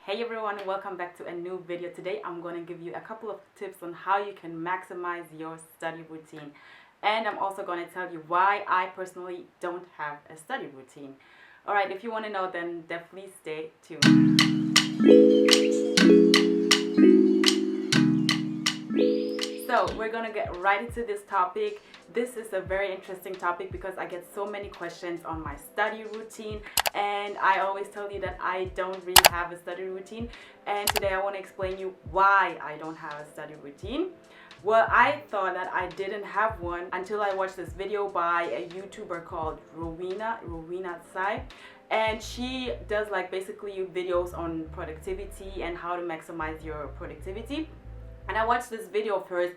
Hey everyone, welcome back to a new video. Today I'm going to give you a couple of tips on how you can maximize your study routine. And I'm also going to tell you why I personally don't have a study routine. Alright, if you want to know, then definitely stay tuned. So we're going to get right into this topic. This is a very interesting topic because I get so many questions on my study routine, and I always tell you that I don't really have a study routine, and today I want to explain you why I don't have a study routine. Well, I thought that I didn't have one until I watched this video by a YouTuber called Rowena Tsai, and she does like basically videos on productivity and how to maximize your productivity. And I watched this video of hers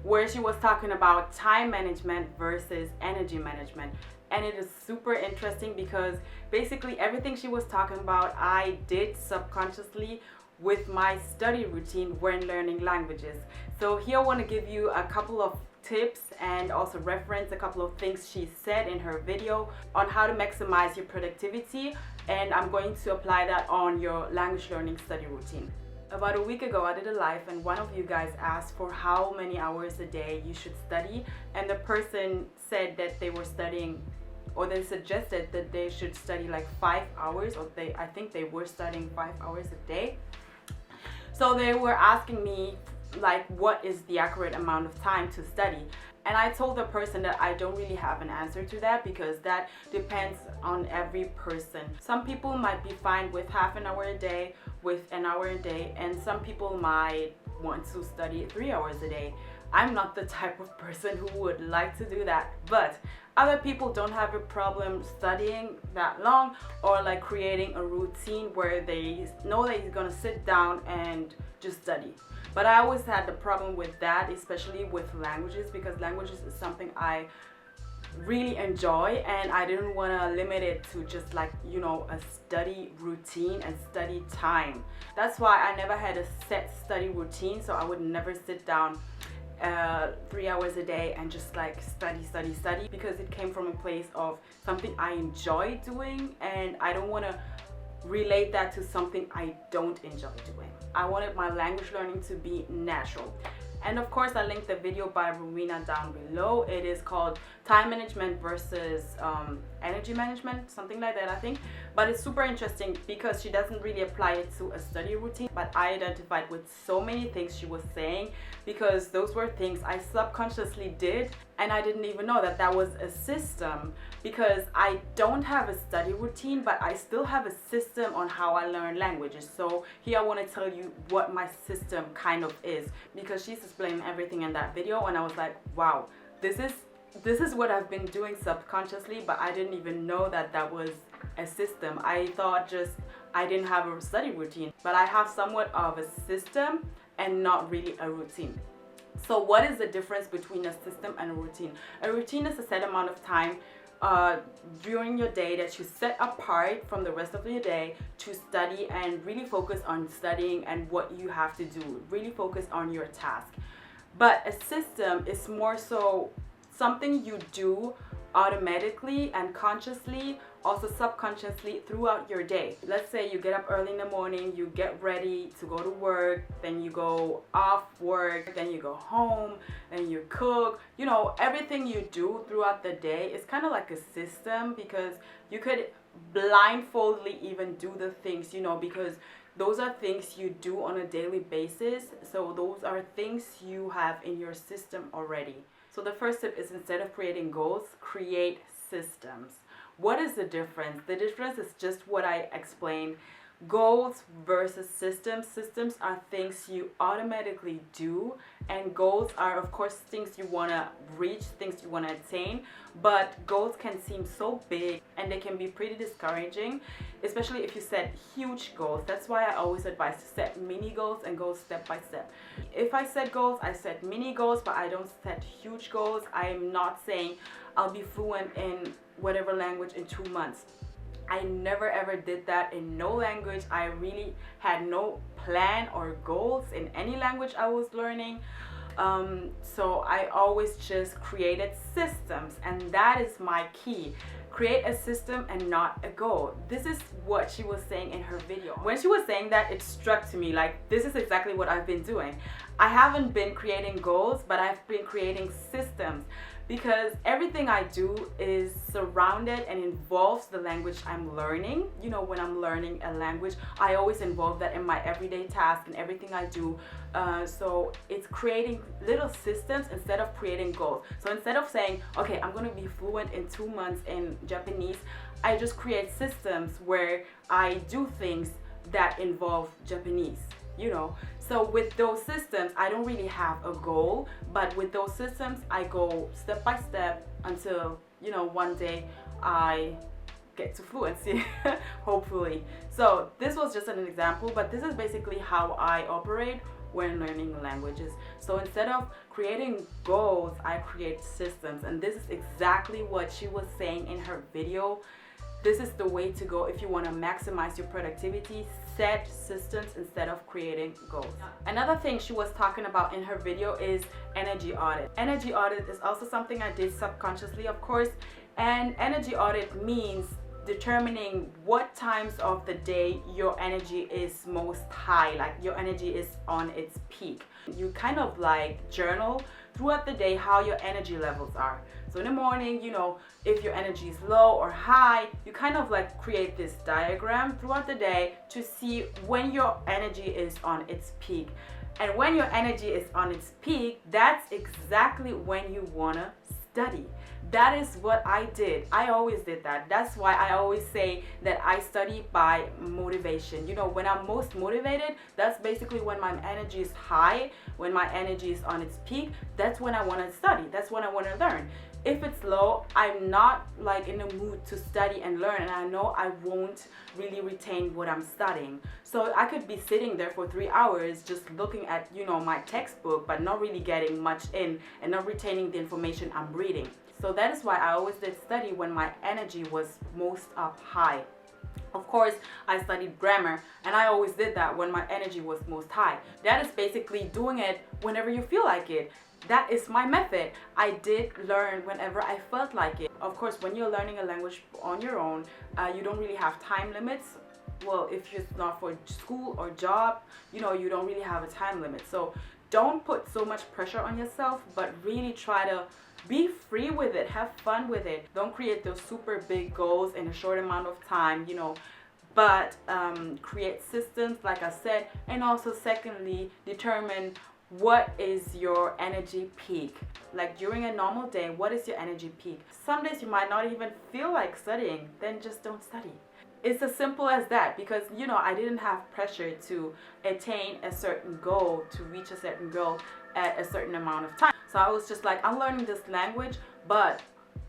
where she was talking about time management versus energy management, and it is super interesting because basically everything she was talking about I did subconsciously with my study routine when learning languages. So here I want to give you a couple of tips and also reference a couple of things she said in her video on how to maximize your productivity, and I'm going to apply that on your language learning study routine. About a week ago I did a live, and one of you guys asked for how many hours a day you should study, and the person said that they were studying, or they suggested that they should study like 5 hours, or I think they were studying 5 hours a day. So they were asking me like what is the accurate amount of time to study, and I told the person that I don't really have an answer to that because that depends on every person. Some people might be fine with half an hour a day, with an hour a day, and some people might want to study 3 hours a day. I'm not the type of person who would like to do that, but other people don't have a problem studying that long, or like creating a routine where they know that you're gonna sit down and just study. But I always had the problem with that, especially with languages, because languages is something I really enjoy, and I didn't want to limit it to just like, you know, a study routine and study time. That's why I never had a set study routine, so I would never sit down 3 hours a day and just like study, because it came from a place of something I enjoy doing, and I don't want to relate that to something I don't enjoy doing. I wanted my language learning to be natural. And of course I linked the video by Rowena down below. It is called time management versus energy management, something like that I think. But it's super interesting because she doesn't really apply it to a study routine, but I identified with so many things she was saying because those were things I subconsciously did, and I didn't even know that that was a system, because I don't have a study routine, but I still have a system on how I learn languages. So here I want to tell you what my system kind of is, because she's explaining everything in that video, and I was like, wow, this is what I've been doing subconsciously, but I didn't even know that that was a system. I thought just I didn't have a study routine, but I have somewhat of a system and not really a routine. So what is the difference between a system and a routine? A routine is a set amount of time during your day that you set apart from the rest of your day to study and really focus on studying and what you have to do. Really focus on your task. But a system is more so something you do automatically and consciously, also subconsciously throughout your day. Let's say you get up early in the morning, you get ready to go to work, then you go off work, then you go home, and you cook. You know, everything you do throughout the day is kind of like a system, because you could blindfoldly even do the things, you know, because those are things you do on a daily basis. So those are things you have in your system already. So the first tip is, instead of creating goals, create systems. What is the difference? The difference is just what I explained. Goals versus systems. Systems are things you automatically do, and goals are of course things you want to reach, things you want to attain. But goals can seem so big and they can be pretty discouraging, especially if you set huge goals. That's why I always advise to set mini goals and go step by step. If I set goals, I set mini goals, but I don't set huge goals. I am not saying I'll be fluent in whatever language in 2 months. I never ever did that in no language. I really had no plan or goals in any language I was learning. So I always just created systems, and that is my key. Create a system and not a goal. This is what she was saying in her video. When she was saying that, it struck to me like this is exactly what I've been doing. I haven't been creating goals, but I've been creating systems, because everything I do is surrounded and involves the language I'm learning. You know, when I'm learning a language, I always involve that in my everyday task and everything I do. So it's creating little systems instead of creating goals. So instead of saying, okay, I'm going to be fluent in 2 months in Japanese, I just create systems where I do things that involve Japanese, you know. So with those systems, I don't really have a goal, but with those systems, I go step by step until, you know, one day I get to fluency, hopefully. So this was just an example, but this is basically how I operate when learning languages. So instead of creating goals, I create systems, and this is exactly what she was saying in her video. This is the way to go if you want to maximize your productivity. Set systems instead of creating goals. Another thing she was talking about in her video is energy audit. Energy audit is also something I did subconsciously, of course, and energy audit means determining what times of the day your energy is most high, like your energy is on its peak. You kind of like journal throughout the day how your energy levels are. So in the morning, you know, if your energy is low or high, you kind of like create this diagram throughout the day to see when your energy is on its peak. And when your energy is on its peak, that's exactly when you wanna study. That is what I did. I always did that. That's why I always say that I study by motivation. You know, when I'm most motivated, that's basically when my energy is high, when my energy is on its peak. That's when I want to study. That's when I want to learn. If it's low, I'm not like in the mood to study and learn, and I know I won't really retain what I'm studying. So I could be sitting there for 3 hours just looking at, you know, my textbook, but not really getting much in and not retaining the information I'm reading. So that is why I always did study when my energy was most up high. Of course, I studied grammar, and I always did that when my energy was most high. That is basically doing it whenever you feel like it. That is my method. I did learn whenever I felt like it. Of course, when you're learning a language on your own, you don't really have time limits. Well, if it's not for school or job, you know, you don't really have a time limit. So don't put so much pressure on yourself, but really try to be free with it. Have fun with it. Don't create those super big goals in a short amount of time, you know, but create systems, like I said. And also, secondly, determine what is your energy peak. Like during a normal day, what is your energy peak? Some days you might not even feel like studying, then just don't study. It's as simple as that, because, you know, I didn't have pressure to attain a certain goal, to reach a certain goal at a certain amount of time. So I was just like, I'm learning this language, but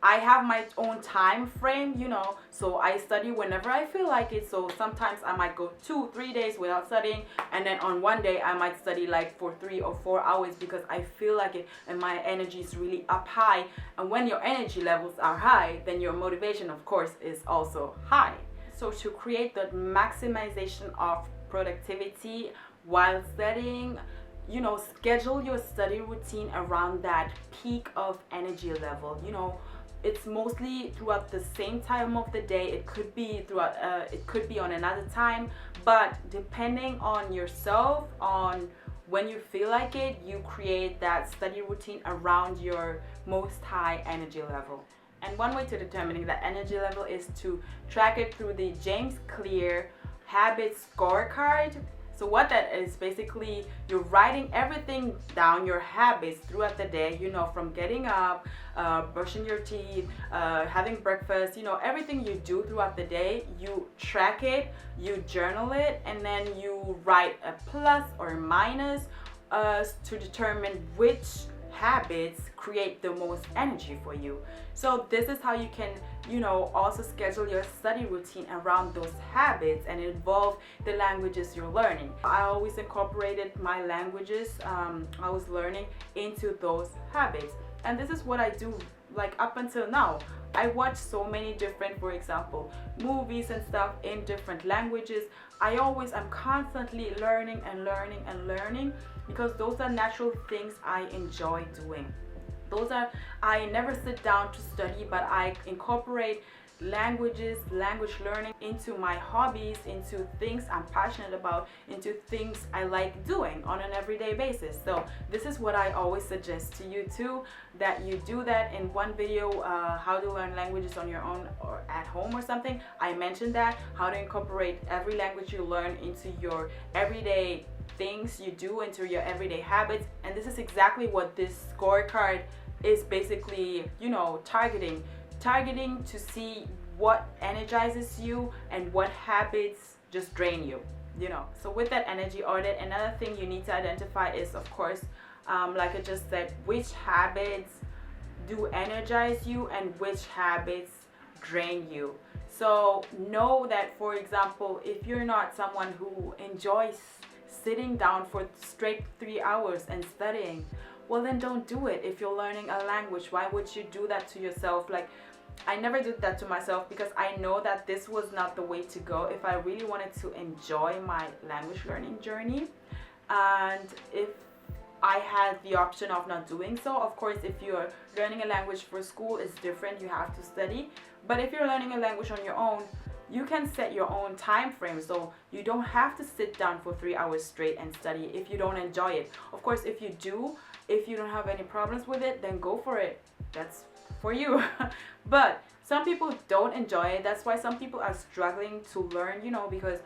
I have my own time frame, you know, so I study whenever I feel like it. So sometimes I might go 2-3 days without studying, and then on one day I might study like for 3 or 4 hours because I feel like it and my energy is really up high. And when your energy levels are high, then your motivation, of course, is also high. So to create the maximization of productivity while studying, you know, schedule your study routine around that peak of energy level. You know, it's mostly throughout the same time of the day. It could be throughout, it could be on another time, but depending on yourself, on when you feel like it, you create that study routine around your most high energy level. And one way to determining that energy level is to track it through the James Clear Habit Scorecard. So what that is, basically you're writing everything down, your habits throughout the day, you know, from getting up, brushing your teeth, having breakfast, you know, everything you do throughout the day, you track it, you journal it, and then you write a plus or minus to determine which habits create the most energy for you. So this is how you can, you know, also schedule your study routine around those habits and involve the languages you're learning. I always incorporated my languages I was learning into those habits, and this is what I do like up until now. I watch so many different, for example, movies and stuff in different languages. I'm constantly learning and learning and learning, because those are natural things I enjoy doing. I never sit down to study, but I incorporate language learning into my hobbies, into things I'm passionate about, into things I like doing on an everyday basis. So this is what I always suggest to you too, that you do that. In one video, how to learn languages on your own or at home or something, I mentioned that, how to incorporate every language you learn into your everyday things you do, into your everyday habits. And this is exactly what this scorecard is basically, targeting to see what energizes you and what habits just drain you. So with that energy audit, another thing you need to identify is, of course, like I just said, which habits do energize you and which habits drain you. So know that, for example, if you're not someone who enjoys sitting down for straight 3 hours and studying, well, then don't do it. If you're learning a language, why would you do that to yourself? Like, I never did that to myself, because I know that this was not the way to go if I really wanted to enjoy my language learning journey. And if I had the option of not doing so, of course, if you're learning a language for school, it's different, you have to study. But if you're learning a language on your own, you can set your own time frame, so you don't have to sit down for 3 hours straight and study if you don't enjoy it. Of course, if you don't have any problems with it, then go for it. That's for you. But some people don't enjoy it. That's why some people are struggling to learn, because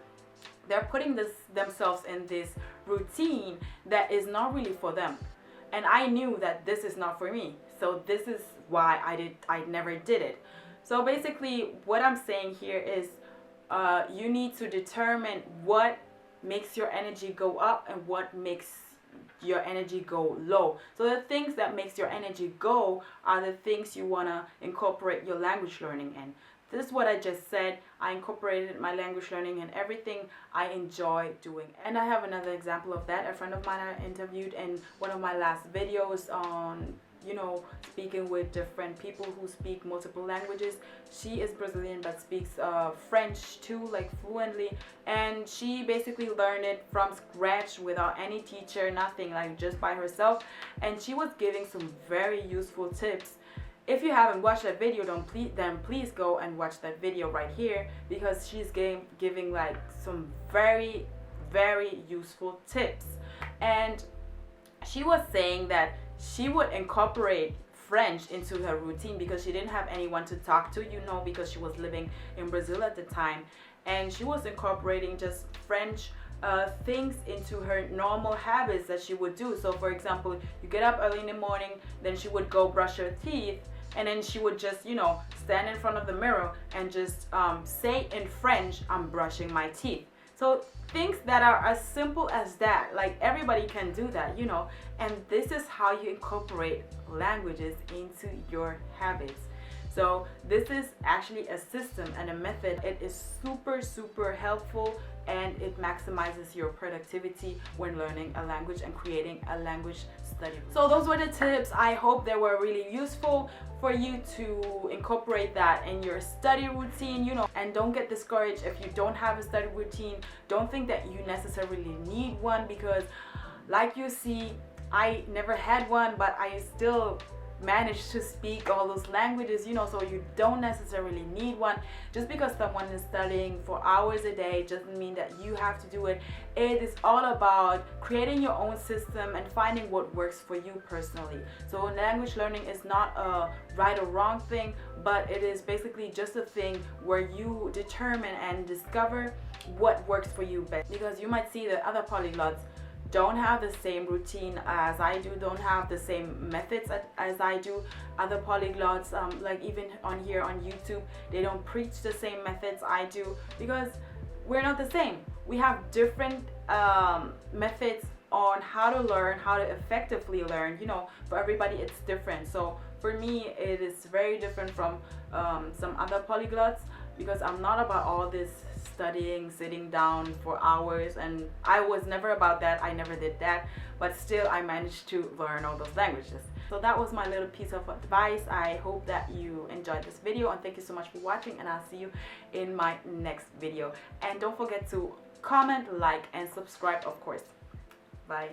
they're putting themselves in this routine that is not really for them. And I knew that this is not for me, so this is why I never did it. So basically what I'm saying here is, you need to determine what makes your energy go up and what makes your energy go low. So the things that makes your energy go are the things you want to incorporate your language learning in. This is what I just said. I incorporated my language learning in everything I enjoy doing. And I have another example of that. A friend of mine I interviewed in one of my last videos on speaking with different people who speak multiple languages. She is Brazilian but speaks French too, like fluently, and she basically learned it from scratch without any teacher, nothing, like just by herself. And she was giving some very useful tips. If you haven't watched that video, then please go and watch that video right here, because she's giving like some very, very useful tips. And she was saying that she would incorporate French into her routine because she didn't have anyone to talk to, because she was living in Brazil at the time. And she was incorporating just French things into her normal habits that she would do. So for example, you get up early in the morning, then she would go brush her teeth, and then she would just, stand in front of the mirror and just say in French, "I'm brushing my teeth." So things that are as simple as that, like everybody can do that, and this is how you incorporate languages into your habits. So this is actually a system and a method. It is super, super helpful, and it maximizes your productivity when learning a language and creating a language study. So those were the tips. I hope they were really useful for you to incorporate that in your study routine, and don't get discouraged if you don't have a study routine. Don't think that you necessarily need one, because like you see, I never had one, but I still managed to speak all those languages, so you don't necessarily need one. Just because someone is studying for hours a day doesn't mean that you have to do it. It is all about creating your own system and finding what works for you personally. So language learning is not a right or wrong thing, but it is basically just a thing where you determine and discover what works for you best. Because you might see that other polyglots don't have the same routine as I do, don't have the same methods as I do. Other polyglots, like even on here on YouTube, they don't preach the same methods I do, because we're not the same. We have different methods on how to learn, how to effectively learn. For everybody it's different. So for me, it is very different from some other polyglots. because I'm not about all this studying, sitting down for hours, and I was never about that. I never did that, but still I managed to learn all those languages. So that was my little piece of advice. I hope that you enjoyed this video, and thank you so much for watching, and I'll see you in my next video. And don't forget to comment, like, and subscribe, of course. Bye.